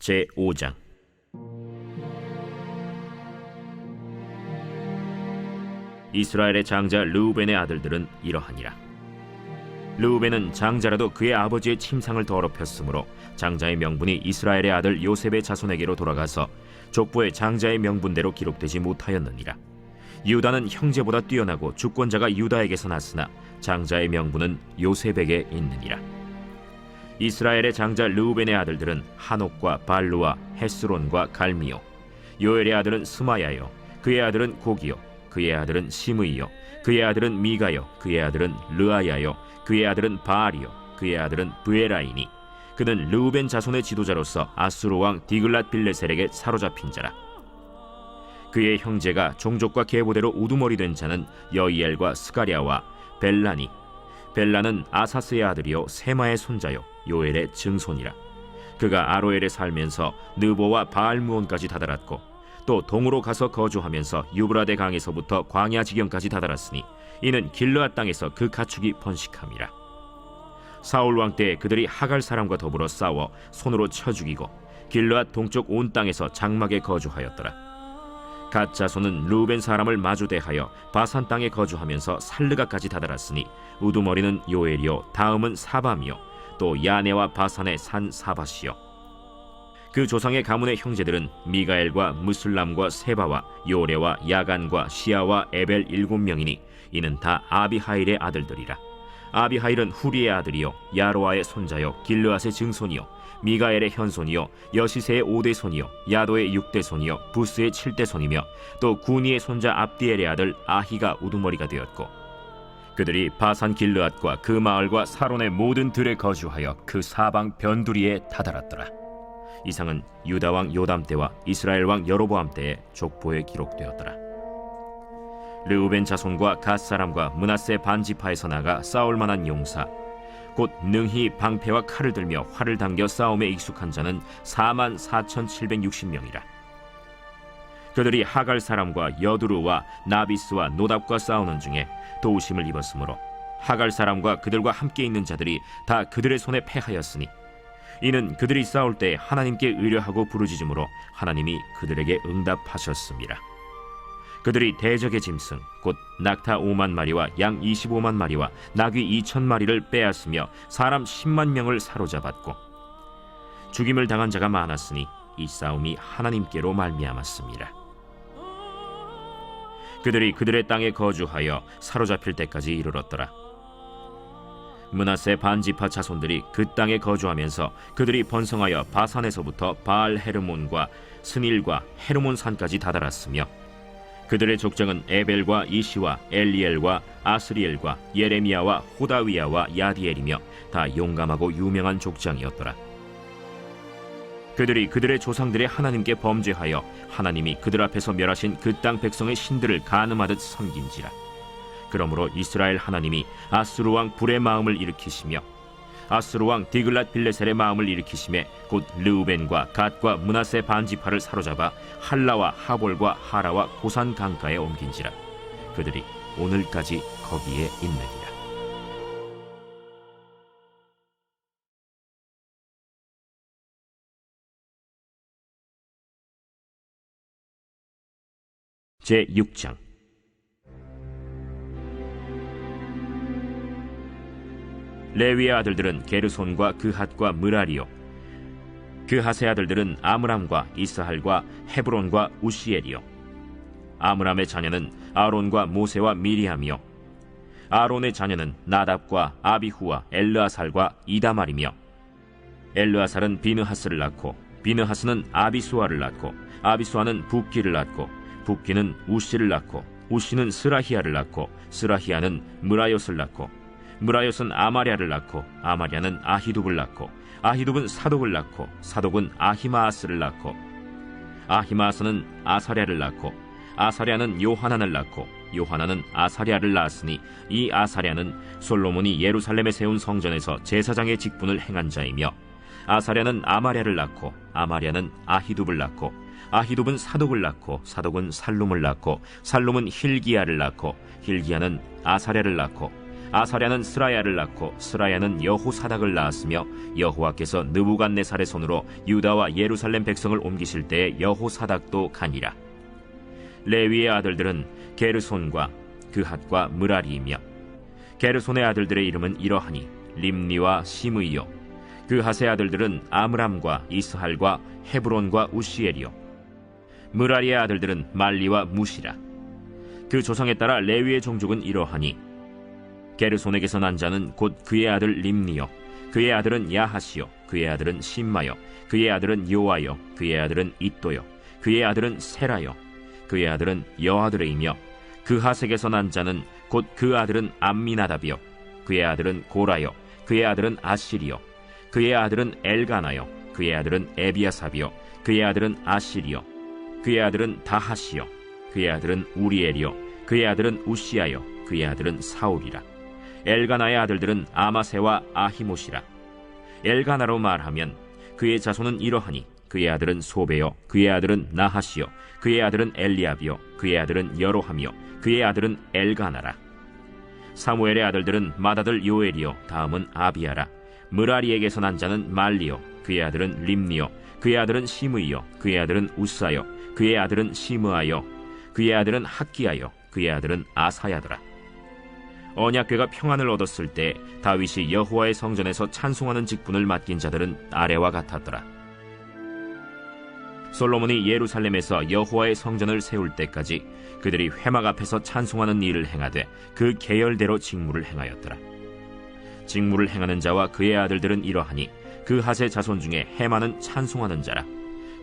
제5장. 이스라엘의 장자 르우벤의 아들들은 이러하니라. 르우벤은 장자라도 그의 아버지의 침상을 더럽혔으므로 장자의 명분이 이스라엘의 아들 요셉의 자손에게로 돌아가서 족보의 장자의 명분대로 기록되지 못하였느니라. 유다는 형제보다 뛰어나고 주권자가 유다에게서 났으나 장자의 명분은 요셉에게 있느니라. 이스라엘의 장자 르우벤의 아들들은 하녹과 발루와 헤스론과 갈미요. 요엘의 아들은 스마야요. 그의 아들은 고기요. 그의 아들은 시므이요. 그의 아들은 미가요. 그의 아들은 르아야요. 그의 아들은 바알이요. 그의 아들은 브에라이니. 그는 르우벤 자손의 지도자로서 아수르 왕 디글랏 빌레셀에게 사로잡힌 자라. 그의 형제가 종족과 계보대로 우두머리 된 자는 여이엘과 스가랴와 벨라니. 벨라는 아사스의 아들이요 세마의 손자요 요엘의 증손이라. 그가 아로엘에 살면서 느보와 바알무온까지 다다랐고 또 동으로 가서 거주하면서 유브라데 강에서부터 광야 지경까지 다다랐으니 이는 길르앗 땅에서 그 가축이 번식함이라. 사울 왕 때 그들이 하갈 사람과 더불어 싸워 손으로 쳐 죽이고 길르앗 동쪽 온 땅에서 장막에 거주하였더라. 갓 자손은 르우벤 사람을 마주대하여 바산 땅에 거주하면서 살르가까지 다다랐으니 우두머리는 요엘이요 다음은 사밤이요 또 야네와 바산의 산 사밧이요. 그 조상의 가문의 형제들은 미가엘과 무술람과 세바와 요레와 야간과 시아와 에벨 7명이니 이는 다 아비하일의 아들들이라. 아비하일은 후리의 아들이요 야로아의 손자요 길르앗의 증손이요 미가엘의 현손이요 여시세의 5대손이요 야도의 6대손이요 부스의 7대손이며 또 구니의 손자 압디엘의 아들 아히가 우두머리가 되었고 그들이 바산 길르앗과 그 마을과 사론의 모든 들에 거주하여 그 사방 변두리에 다다랐더라. 이상은 유다 왕 요담 때와 이스라엘 왕 여로보암 때의 족보에 기록되었더라. 르우벤 자손과 갓 사람과 므낫세 반지파에서 나가 싸울 만한 용사 곧 능히 방패와 칼을 들며 활을 당겨 싸움에 익숙한 자는 44,760명이라. 그들이 하갈 사람과 여두루와 나비스와 노답과 싸우는 중에 도우심을 입었으므로 하갈 사람과 그들과 함께 있는 자들이 다 그들의 손에 패하였으니 이는 그들이 싸울 때 하나님께 의뢰하고 부르짖음으로 하나님이 그들에게 응답하셨습니다. 그들이 대적의 짐승 곧 낙타 5만 마리와 양 25만 마리와 나귀 2천 마리를 빼앗으며 사람 10만 명을 사로잡았고 죽임을 당한 자가 많았으니 이 싸움이 하나님께로 말미암았습니다. 그들이 그들의 땅에 거주하여 사로잡힐 때까지 이르렀더라. 므낫세 반지파 자손들이 그 땅에 거주하면서 그들이 번성하여 바산에서부터 바알 헤르몬과 스닐과 헤르몬 산까지 다다랐으며 그들의 족장은 에벨과 이시와 엘리엘과 아스리엘과 예레미야와 호다위야와 야디엘이며 다 용감하고 유명한 족장이었더라. 그들이 그들의 조상들의 하나님께 범죄하여 하나님이 그들 앞에서 멸하신 그 땅 백성의 신들을 간음하듯 섬긴지라. 그러므로 이스라엘 하나님이 아수르 왕 불의 마음을 일으키시며 아수르 왕 디글랏 빌레셀의 마음을 일으키심에 곧 르우벤과 갓과 므낫세 반지파를 사로잡아 할라와 하볼과 하라와 고산 강가에 옮긴지라. 그들이 오늘까지 거기에 있느니라. 제6장. 레위의 아들들은 게르손과 그핫과 므라리요. 그핫의 아들들은 아므람과 이스할과 헤브론과 우시엘이요. 아므람의 자녀는 아론과 모세와 미리암이요. 아론의 자녀는 나답과 아비후와 엘르아살과 이다말이며 엘르아살은 비느하스를 낳고 비느하스는 아비수아를 낳고 아비수아는 붓기를 낳고 붓기는 우시를 낳고 우시는 스라히야를 낳고 스라히야는 므라요스를 낳고 므라요스는 아마랴를 낳고 아마랴는 아히둡을 낳고 아히둡은 사독을 낳고 사독은 아히마아스를 낳고 아히마아스는 아사랴를 낳고 아사랴는 요하난을 낳고 요하난은 아사랴를 낳았으니 이 아사랴는 솔로몬이 예루살렘에 세운 성전에서 제사장의 직분을 행한 자이며 아사랴는 아마랴를 낳고 아마랴는 아히둡을 낳고 아히둡은 사독을 낳고 사독은 살룸을 낳고 살룸은 힐기야를 낳고 힐기야는 아사랴를 낳고 아사랴는 스라야를 낳고 스라야는 여호사닥을 낳았으며 여호와께서 느부갓네살의 손으로 유다와 예루살렘 백성을 옮기실 때에 여호사닥도 가니라. 레위의 아들들은 게르손과 그핫과 므라리이며 게르손의 아들들의 이름은 이러하니 림니와 시므이요. 그핫의 아들들은 아므람과 이스할과 헤브론과 우시엘이요. 므라리의 아들들은 말리와 무시라. 그 조상에 따라 레위의 종족은 이러하니 게르손에게서 난 자는 곧 그의 아들 림니요, 그의 아들은 야하시요, 그의 아들은 심마요, 그의 아들은 요아요, 그의 아들은 잇도요, 그의 아들은 세라요, 그의 아들은 여아들이며 그핫에게서 난 자는 곧 그 아들은 암미나답이요, 그의 아들은 고라요, 그의 아들은 아시리요, 그의 아들은 엘가나요, 그의 아들은 에비아삽이요, 그의 아들은 아시리요, 그의 아들은 다하시요, 그의 아들은 우리엘이요, 그의 아들은 우시아요, 그의 아들은 사울이라. 엘가나의 아들들은 아마세와 아히모시라. 엘가나로 말하면 그의 자손은 이러하니 그의 아들은 소베요, 그의 아들은 나하시요, 그의 아들은 엘리압이요, 그의 아들은 여로함이요, 그의 아들은 엘가나라. 사무엘의 아들들은 맏아들 요엘이요, 다음은 아비아라. 므라리에게서 난 자는 말리요, 그의 아들은 림니요, 그의 아들은 시므이요, 그의 아들은 우사요, 그의 아들은 시므아요, 그의 아들은 학기야요, 그의 아들은 아사야더라. 언약궤가 평안을 얻었을 때 다윗이 여호와의 성전에서 찬송하는 직분을 맡긴 자들은 아래와 같았더라. 솔로몬이 예루살렘에서 여호와의 성전을 세울 때까지 그들이 회막 앞에서 찬송하는 일을 행하되 그 계열대로 직무를 행하였더라. 직무를 행하는 자와 그의 아들들은 이러하니 그핫의 자손 중에 헤만은 찬송하는 자라.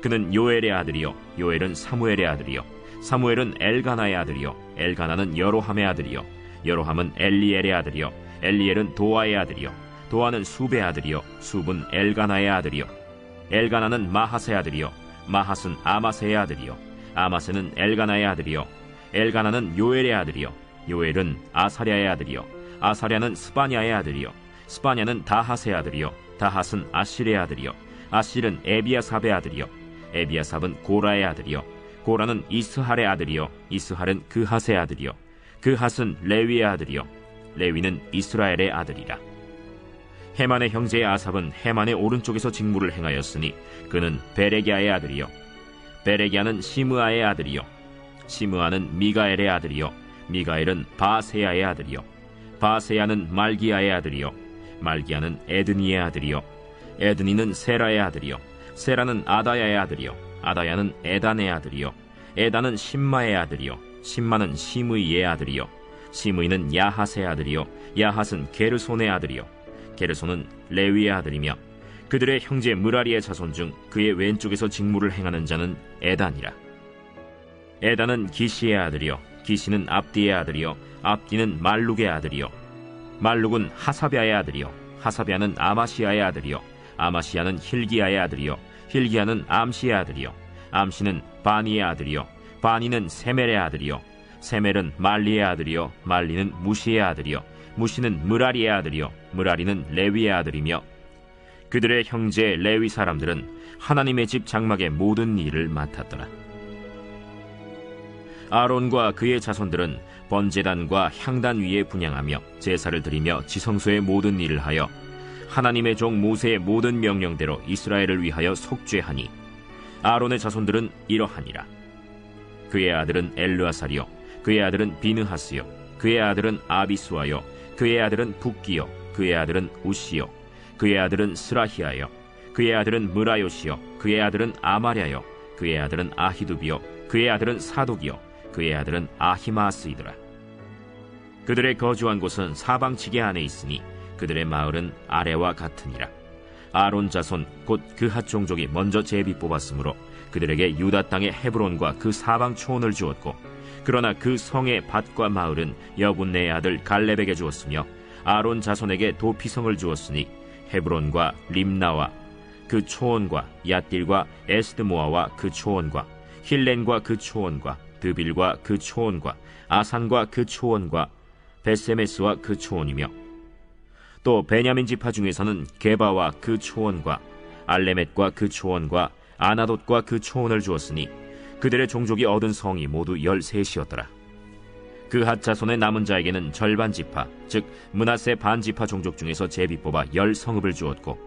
그는 요엘의 아들이요, 요엘은 사무엘의 아들이요, 사무엘은 엘가나의 아들이요, 엘가나는 여로함의 아들이요, 여로함은 엘리엘의 아들이요, 엘리엘은 도아의 아들이요, 도아는 숲의 아들이요, 숲은 엘가나의 아들이요, 엘가나는 마하스의 아들이요, 마하스는 아마세의 아들이요, 아마세는 엘가나의 아들이요, 엘가나는 요엘의 아들이요, 요엘은 아사랴의 아들이요, 아사랴는 스바냐의 아들이요, 스바냐는 다핫의 아들이요, 다핫은 아실의 아들이요, 아실은 에비아삽의 아들이요, 에비아삽은 고라의 아들이요, 고라는 이스할의 아들이요, 이스할은 그핫의 아들이요, 그핫은 레위의 아들이요, 레위는 이스라엘의 아들이라. 헤만의 형제 아삽은 헤만의 오른쪽에서 직무를 행하였으니 그는 베레기야의 아들이요, 베레기야는 시므아의 아들이요, 시므아는 미가엘의 아들이요, 미가엘은 바세야의 아들이요, 바세야는 말기야의 아들이요, 말기야는 에드니의 아들이요, 에드니는 세라의 아들이요, 세라는 아다야의 아들이요, 아다야는 에단의 아들이요, 에단은 심마의 아들이요, 심마는 시므이의 아들이요, 시므이는 야핫의 아들이요, 야핫은 게르손의 아들이요, 게르손은 레위의 아들이며 그들의 형제 므라리의 자손 중 그의 왼쪽에서 직무를 행하는 자는 에단이라. 에단은 기시의 아들이요, 기시는 압디의 아들이요, 압디는 말룩의 아들이요, 말룩은 하사비아의 아들이요, 하사비아는 아마시아의 아들이요, 아마시아는 힐기야의 아들이요, 힐기야는 암시의 아들이요, 암시는 바니의 아들이요, 바니는 세멜의 아들이요, 세멜은 말리의 아들이요, 말리는 무시의 아들이요, 무시는 므라리의 아들이요, 므라리는 레위의 아들이며 그들의 형제 레위 사람들은 하나님의 집 장막의 모든 일을 맡았더라. 아론과 그의 자손들은 번제단과 향단 위에 분향하며 제사를 드리며 지성소의 모든 일을 하여 하나님의 종 모세의 모든 명령대로 이스라엘을 위하여 속죄하니 아론의 자손들은 이러하니라. 그의 아들은 엘르아살이요, 그의 아들은 비느하스요, 그의 아들은 아비수아요, 그의 아들은 붓기요, 그의 아들은 우시요, 그의 아들은 스라히아요, 그의 아들은 므라요시요, 그의 아들은 아마랴요, 그의 아들은 아히두비요, 그의 아들은 사독이요, 그의 아들은 아히마스이더라. 그들의 거주한 곳은 사방지게 안에 있으니 그들의 마을은 아래와 같으니라. 아론 자손 곧 그핫 종족이 먼저 제비 뽑았으므로 그들에게 유다 땅의 헤브론과 그 사방 초원을 주었고, 그러나 그 성의 밭과 마을은 여분네의 아들 갈렙에게 주었으며 아론 자손에게 도피성을 주었으니 헤브론과 림나와 그 초원과 얏딜과 에스드모아와 그 초원과 힐렌과 그 초원과 드빌과 그 초원과 아산과 그 초원과 베세메스와 그 초원이며 또 베냐민 지파 중에서는 게바와 그 초원과 알레멧과 그 초원과 아나돗과 그 초원을 주었으니 그들의 종족이 얻은 성이 모두 13이었더라. 그핫 자손의 남은 자에게는 절반 지파, 즉 므낫세 반 지파 종족 중에서 제비 뽑아 10성읍을 주었고,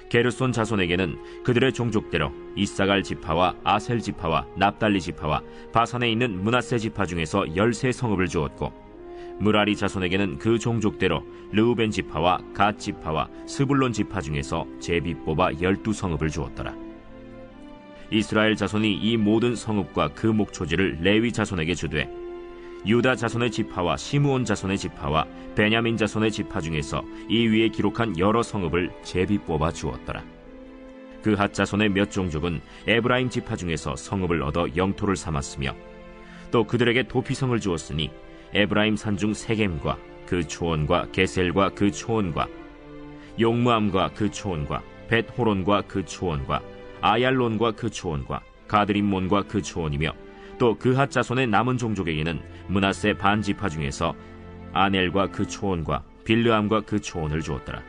게르손 자손에게는 그들의 종족대로 이사갈 지파와 아셀 지파와 납달리 지파와 바산에 있는 므낫세 지파 중에서 13성읍을 주었고, 므라리 자손에게는 그 종족대로 르우벤 지파와 갓 지파와 스불론 지파 중에서 제비 뽑아 12성읍을 주었더라. 이스라엘 자손이 이 모든 성읍과 그 목초지를 레위 자손에게 주되, 유다 자손의 지파와 시므온 자손의 지파와 베냐민 자손의 지파 중에서 이 위에 기록한 여러 성읍을 제비 뽑아 주었더라. 그핫 자손의 몇 종족은 에브라임 지파 중에서 성읍을 얻어 영토를 삼았으며, 또 그들에게 도피성을 주었으니 에브라임 산중 세겜과 그 초원과 게셀과 그 초원과 용무암과 그 초원과 벳호론과 그 초원과 아얄론과 그 초원과 가드림몬과 그 초원이며, 또 그핫 자손의 남은 종족에게는 므낫세 반 지파 중에서 아넬과 그 초원과 빌르암과 그 초원을 주었더라.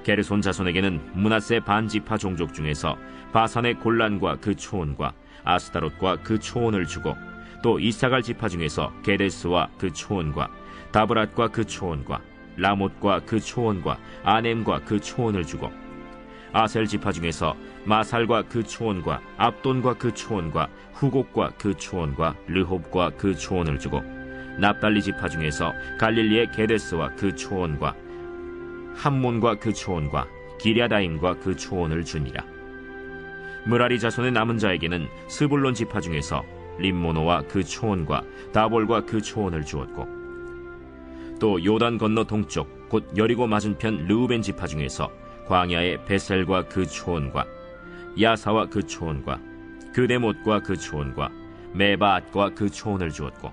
게르손 자손에게는 므낫세 반 지파 종족 중에서 바산의 골란과 그 초원과 아스다롯과 그 초원을 주고, 또 이사갈 지파 중에서 게데스와 그 초원과 다브랏과 그 초원과 라못과 그 초원과 아넴과 그 초원을 주고, 아셀 지파 중에서 마살과 그 초원과 압돈과 그 초원과 후곡과 그 초원과 르홉과 그 초원을 주고, 납달리 지파 중에서 갈릴리의 게데스와 그 초원과 함몬과 그 초원과 기랴다임과 그 초원을 주니라. 므라리 자손의 남은 자에게는 스불론 지파 중에서 림모노와 그 초원과 다볼과 그 초원을 주었고, 또 요단 건너 동쪽 곧 여리고 맞은편 르우벤 지파 중에서 광야의 베셀과 그 초원과 야사와 그 초원과 그데못과 그 초원과 메바앗과 그 초원을 주었고,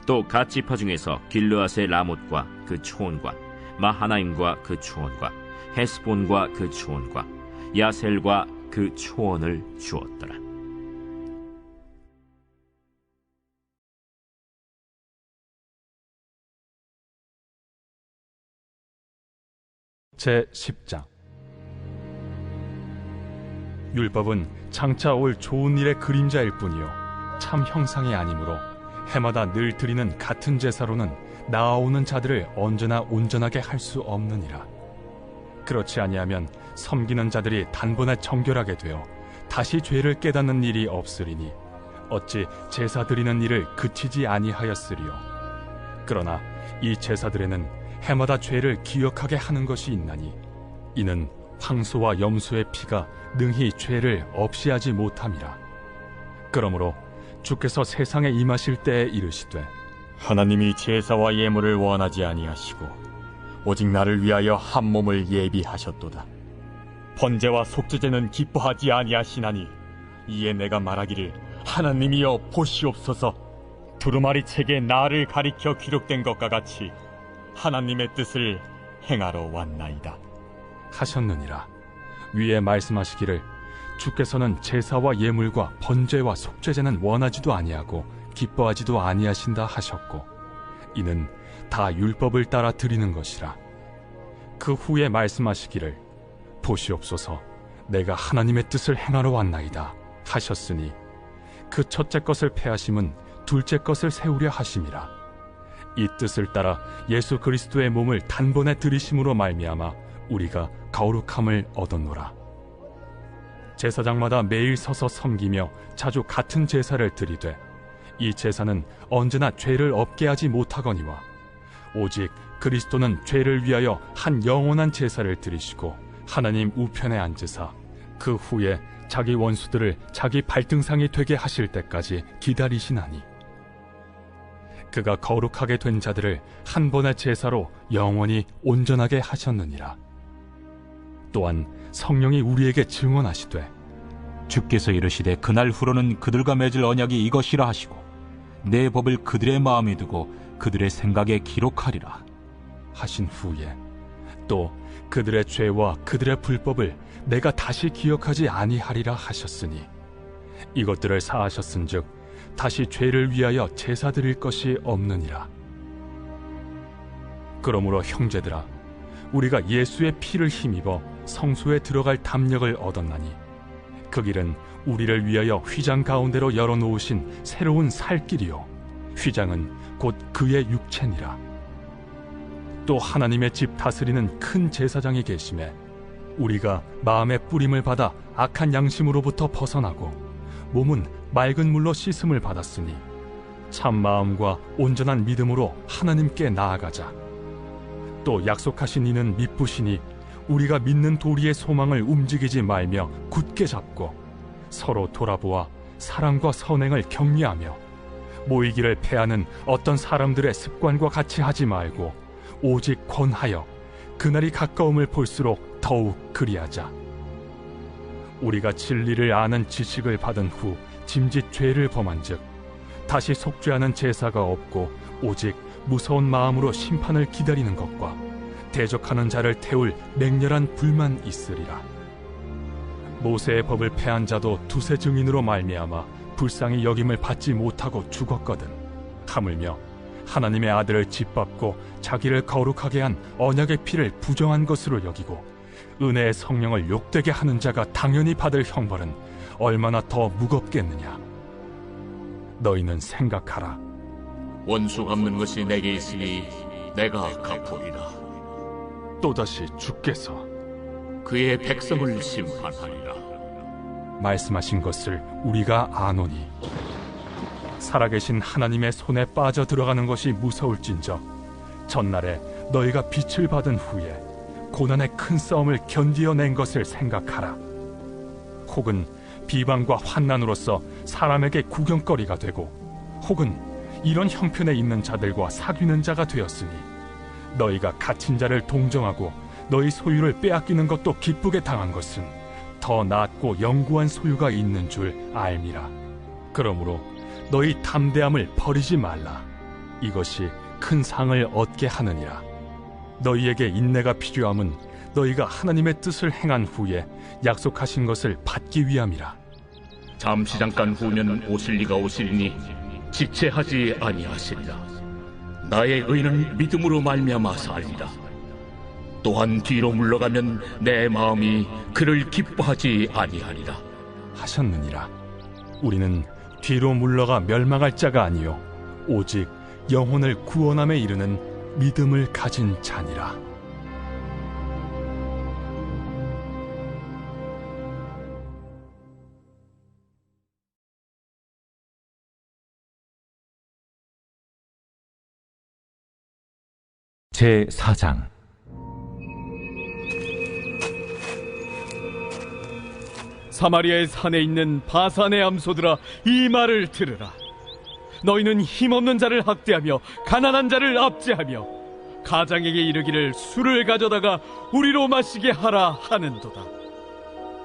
또 갓 지파 중에서 길르앗의 라못과 그 초원과 마하나임과 그 초원과 헤스본과 그 초원과 야셀과 그 초원을 주었더라. 제10장. 율법은 장차 올 좋은 일의 그림자일 뿐이요 참 형상이 아니므로 해마다 늘 드리는 같은 제사로는 나아오는 자들을 언제나 온전하게 할 수 없느니라. 그렇지 아니하면 섬기는 자들이 단번에 정결하게 되어 다시 죄를 깨닫는 일이 없으리니 어찌 제사 드리는 일을 그치지 아니하였으리요. 그러나 이 제사들에는 해마다 죄를 기억하게 하는 것이 있나니, 이는 황소와 염소의 피가 능히 죄를 없이 하지 못함이라. 그러므로 주께서 세상에 임하실 때에 이르시되, 하나님이 제사와 예물을 원하지 아니하시고 오직 나를 위하여 한 몸을 예비하셨도다. 번제와 속죄제는 기뻐하지 아니하시나니, 이에 내가 말하기를 하나님이여 보시옵소서, 두루마리 책에 나를 가리켜 기록된 것과 같이 하나님의 뜻을 행하러 왔나이다 하셨느니라. 위에 말씀하시기를 주께서는 제사와 예물과 번제와 속죄제는 원하지도 아니하고 기뻐하지도 아니하신다 하셨고, 이는 다 율법을 따라 드리는 것이라. 그 후에 말씀하시기를 보시옵소서, 내가 하나님의 뜻을 행하러 왔나이다 하셨으니, 그 첫째 것을 패하심은 둘째 것을 세우려 하심이라. 이 뜻을 따라 예수 그리스도의 몸을 단번에 들이심으로 말미암아 우리가 거룩함을 얻었노라. 제사장마다 매일 서서 섬기며 자주 같은 제사를 드리되, 이 제사는 언제나 죄를 없게 하지 못하거니와 오직 그리스도는 죄를 위하여 한 영원한 제사를 드리시고 하나님 우편에 앉으사 그 후에 자기 원수들을 자기 발등상이 되게 하실 때까지 기다리시나니, 그가 거룩하게 된 자들을 한 번의 제사로 영원히 온전하게 하셨느니라. 또한 성령이 우리에게 증언하시되, 주께서 이르시되 그날 후로는 그들과 맺을 언약이 이것이라 하시고 내 법을 그들의 마음에 두고 그들의 생각에 기록하리라 하신 후에 또 그들의 죄와 그들의 불법을 내가 다시 기억하지 아니하리라 하셨으니, 이것들을 사하셨은즉 다시 죄를 위하여 제사 드릴 것이 없느니라. 그러므로 형제들아, 우리가 예수의 피를 힘입어 성소에 들어갈 담력을 얻었나니, 그 길은 우리를 위하여 휘장 가운데로 열어놓으신 새로운 살 길이요 휘장은 곧 그의 육체니라. 또 하나님의 집 다스리는 큰 제사장이 계심에 우리가 마음의 뿌림을 받아 악한 양심으로부터 벗어나고 몸은 맑은 물로 씻음을 받았으니 참 마음과 온전한 믿음으로 하나님께 나아가자. 또 약속하신 이는 미쁘시니 우리가 믿는 도리의 소망을 움직이지 말며 굳게 잡고 서로 돌아보아 사랑과 선행을 격려하며 모이기를 패하는 어떤 사람들의 습관과 같이 하지 말고 오직 권하여 그날이 가까움을 볼수록 더욱 그리하자. 우리가 진리를 아는 지식을 받은 후 짐짓 죄를 범한즉 다시 속죄하는 제사가 없고 오직 무서운 마음으로 심판을 기다리는 것과 대적하는 자를 태울 맹렬한 불만 있으리라. 모세의 법을 패한 자도 두세 증인으로 말미암아 불쌍히 여김을 받지 못하고 죽었거든. 하물며 하나님의 아들을 짓밟고 자기를 거룩하게 한 언약의 피를 부정한 것으로 여기고 은혜의 성령을 욕되게 하는 자가 당연히 받을 형벌은 얼마나 더 무겁겠느냐. 너희는 생각하라. 원수 갚는 것이 내게 있으니 내가 갚으리라. 또다시 주께서 그의 백성을 심판하리라. 말씀하신 것을 우리가 아노니 살아계신 하나님의 손에 빠져 들어가는 것이 무서울진저 전날에 너희가 빛을 받은 후에 고난의 큰 싸움을 견디어낸 것을 생각하라. 혹은 비방과 환난으로서 사람에게 구경거리가 되고 혹은 이런 형편에 있는 자들과 사귀는 자가 되었으니 너희가 갇힌 자를 동정하고 너희 소유를 빼앗기는 것도 기쁘게 당한 것은 더 낫고 영구한 소유가 있는 줄 알미라. 그러므로 너희 담대함을 버리지 말라. 이것이 큰 상을 얻게 하느니라. 너희에게 인내가 필요함은 너희가 하나님의 뜻을 행한 후에 약속하신 것을 받기 위함이라. 잠시 잠깐 후면 오실 이가 오시리니 지체하지 아니하시리라. 나의 의는 믿음으로 말미암아 살리라. 또한 뒤로 물러가면 내 마음이 그를 기뻐하지 아니하리라 하셨느니라. 우리는 뒤로 물러가 멸망할 자가 아니요 오직 영혼을 구원함에 이르는 믿음을 가진 자니라. 제4장. 사마리아의 산에 있는 바산의 암소들아, 이 말을 들으라. 너희는 힘없는 자를 학대하며 가난한 자를 압제하며 가장에게 이르기를 술을 가져다가 우리로 마시게 하라 하는도다.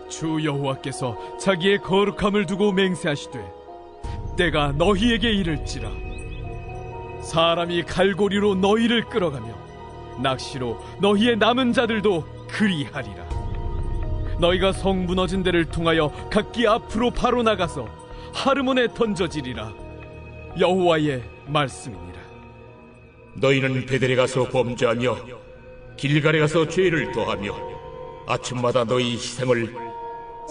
주 여호와께서 자기의 거룩함을 두고 맹세하시되 때가 너희에게 이를지라. 사람이 갈고리로 너희를 끌어가며 낚시로 너희의 남은 자들도 그리하리라. 너희가 성 무너진 데를 통하여 각기 앞으로 바로 나가서 하르몬에 던져지리라. 여호와의 말씀이니라. 너희는 베델에 가서 범죄하며 길갈에 가서 죄를 더하며 아침마다 너희 희생을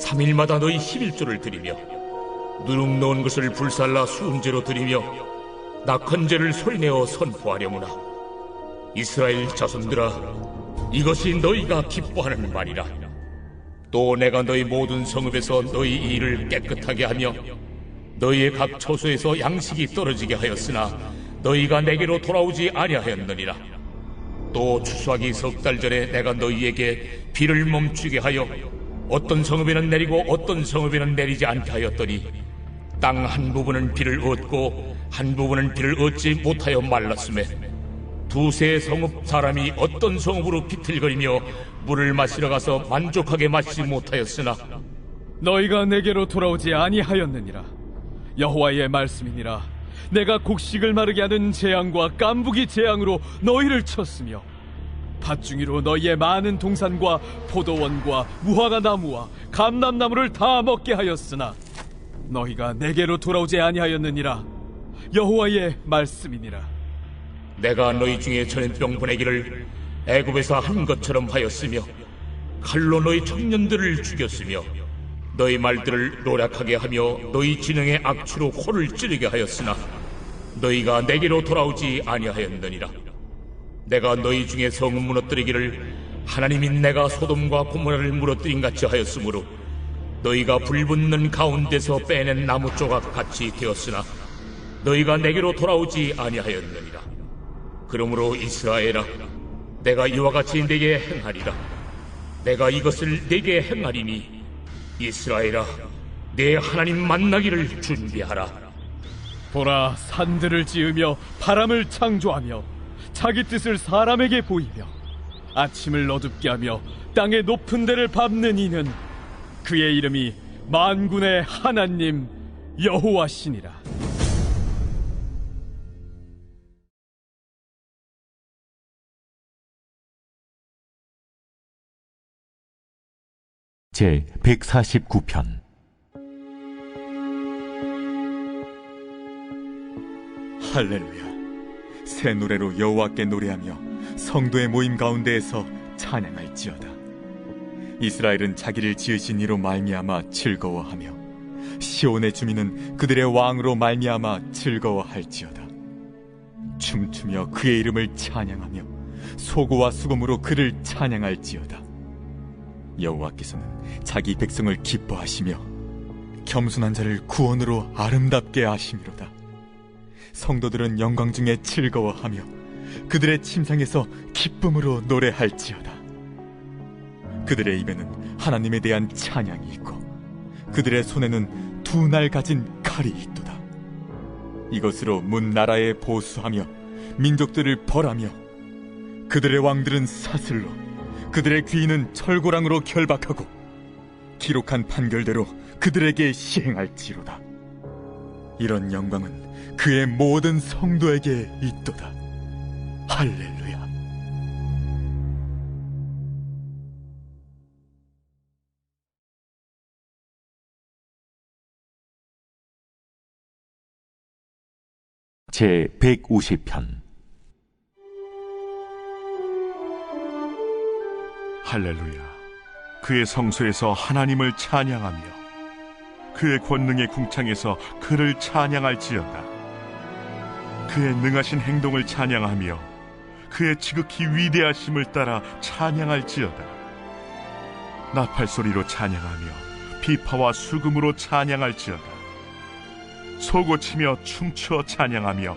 3일마다 너희 11조를 드리며 누룩 놓은 것을 불살라 수음제로 드리며 낙헌제를 소리내어 선포하려무나. 이스라엘 자손들아, 이것이 너희가 기뻐하는 말이라. 또 내가 너희 모든 성읍에서 너희 일을 깨끗하게 하며 너희의 각 처소에서 양식이 떨어지게 하였으나 너희가 내게로 돌아오지 아니하였느니라. 또 추수하기 석 달 전에 내가 너희에게 비를 멈추게 하여 어떤 성읍에는 내리고 어떤 성읍에는 내리지 않게 하였더니 땅 한 부분은 비를 얻고 한 부분은 비를 얻지 못하여 말랐음에 두세 성읍 사람이 어떤 성읍으로 비틀거리며 물을 마시러 가서 만족하게 마시지 못하였으나 너희가 내게로 돌아오지 아니하였느니라. 여호와의 말씀이니라. 내가 곡식을 마르게 하는 재앙과 깐부기 재앙으로 너희를 쳤으며 밭중이로 너희의 많은 동산과 포도원과 무화과 나무와 감람나무를 다 먹게 하였으나 너희가 내게로 돌아오지 아니하였느니라. 여호와의 말씀이니라. 내가 너희 중에 전염병 보내기를 애굽에서 한 것처럼 하였으며 칼로 너희 청년들을 죽였으며 너희 말들을 노략하게 하며 너희 진영의 악취로 코를 찌르게 하였으나 너희가 내게로 돌아오지 아니하였느니라. 내가 너희 중에 성을 무너뜨리기를 하나님이 내가 소돔과 고모라를 무너뜨린 같이 하였으므로 너희가 불붙는 가운데서 빼낸 나무 조각 같이 되었으나 너희가 내게로 돌아오지 아니하였느니라. 그러므로 이스라엘아, 내가 이와 같이 내게 행하리라. 내가 이것을 내게 행하리니 이스라엘아, 내 하나님 만나기를 준비하라. 보라, 산들을 지으며 바람을 창조하며 자기 뜻을 사람에게 보이며 아침을 어둡게 하며 땅의 높은 데를 밟는 이는 그의 이름이 만군의 하나님 여호와시니라. 제 149편 할렐루야. 새 노래로 여호와께 노래하며 성도의 모임 가운데에서 찬양할지어다. 이스라엘은 자기를 지으신 이로 말미암아 즐거워하며 시온의 주민은 그들의 왕으로 말미암아 즐거워할지어다. 춤추며 그의 이름을 찬양하며 소고와 수금으로 그를 찬양할지어다. 여호와께서는 자기 백성을 기뻐하시며 겸손한 자를 구원으로 아름답게 하심이로다. 성도들은 영광 중에 즐거워하며 그들의 침상에서 기쁨으로 노래할지어다. 그들의 입에는 하나님에 대한 찬양이 있고 그들의 손에는 두 날 가진 칼이 있도다. 이것으로 문 나라에 보수하며 민족들을 벌하며 그들의 왕들은 사슬로 그들의 귀인은 철고랑으로 결박하고 기록한 판결대로 그들에게 시행할지로다. 이런 영광은 그의 모든 성도에게 있도다. 할렐루야. 제 150편 할렐루야. 그의 성소에서 하나님을 찬양하며 그의 권능의 궁창에서 그를 찬양할지어다. 그의 능하신 행동을 찬양하며 그의 지극히 위대하심을 따라 찬양할지어다. 나팔소리로 찬양하며 비파와 수금으로 찬양할지어다. 소고치며 춤추어 찬양하며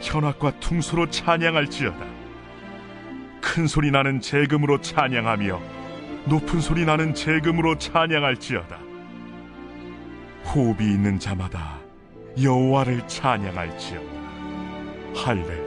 현악과 퉁소로 찬양할지어다. 큰 소리 나는 재금으로 찬양하며 높은 소리 나는 재금으로 찬양할지어다. 호흡이 있는 자마다 여호와를 찬양할지어다. 할렐루야.